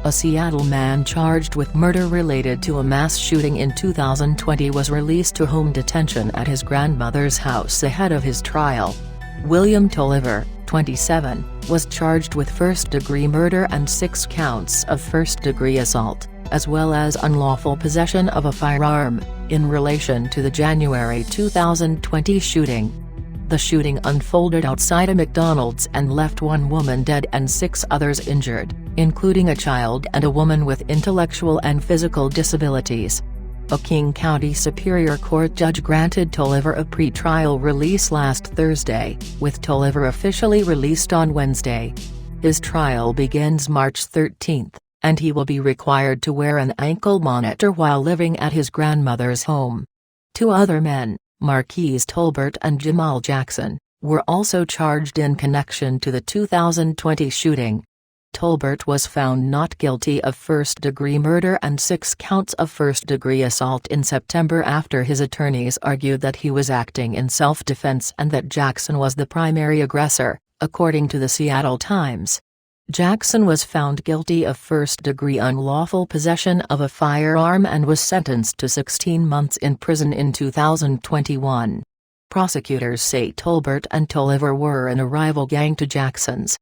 A Seattle man charged with murder related to a mass shooting in 2020 was released to home detention at his grandmother's house ahead of his trial. William Tolliver, 27, was charged with first-degree murder and 6 counts of first-degree assault, as well as unlawful possession of a firearm, in relation to the January 2020 shooting. The shooting unfolded outside a McDonald's and left 1 woman dead and 6 others injured, including a child and a woman with intellectual and physical disabilities. A King County Superior Court judge granted Tolliver a pre-trial release last Thursday, with Tolliver officially released on Wednesday. His trial begins March 13, and he will be required to wear an ankle monitor while living at his grandmother's home. 2 other men, Marquise Tolbert and Jamal Jackson, were also charged in connection to the 2020 shooting. Tolbert was found not guilty of first-degree murder and 6 counts of first-degree assault in September after his attorneys argued that he was acting in self-defense and that Jackson was the primary aggressor, according to the Seattle Times. Jackson was found guilty of first-degree unlawful possession of a firearm and was sentenced to 16 months in prison in 2021. Prosecutors say Tolbert and Tolliver were in a rival gang to Jackson's.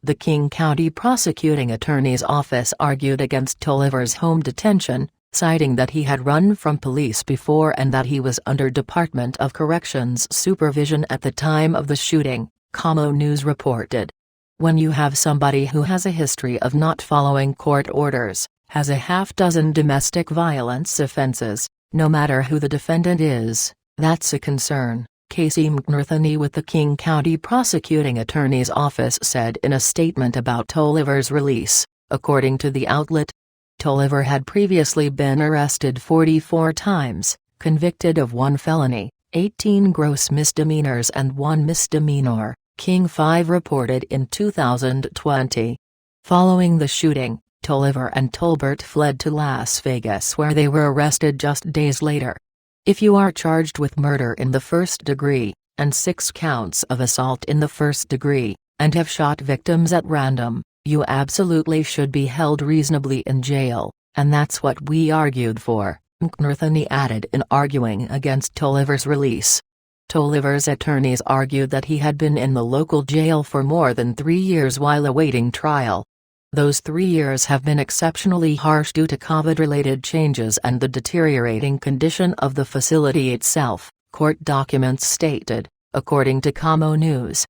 The King County Prosecuting Attorney's Office argued against Tolliver's home detention, citing that he had run from police before and that he was under Department of Corrections supervision at the time of the shooting, KOMO News reported. When you have somebody who has a history of not following court orders, has a half-dozen domestic violence offenses, no matter who the defendant is, that's a concern, Casey McNerthany with the King County Prosecuting Attorney's Office said in a statement about Tolliver's release, according to the outlet. Tolliver had previously been arrested 44 times, convicted of 1 felony, 18 gross misdemeanors and 1 misdemeanor, King 5 reported in 2020. Following the shooting, Tolliver and Tolbert fled to Las Vegas where they were arrested just days later. If you are charged with murder in the first degree, and 6 counts of assault in the first degree, and have shot victims at random, you absolutely should be held reasonably in jail, and that's what we argued for, McNerthany added in arguing against Tolliver's release. Tolliver's attorneys argued that he had been in the local jail for more than 3 years while awaiting trial. Those 3 years have been exceptionally harsh due to COVID-related changes and the deteriorating condition of the facility itself, court documents stated, according to KOMO News.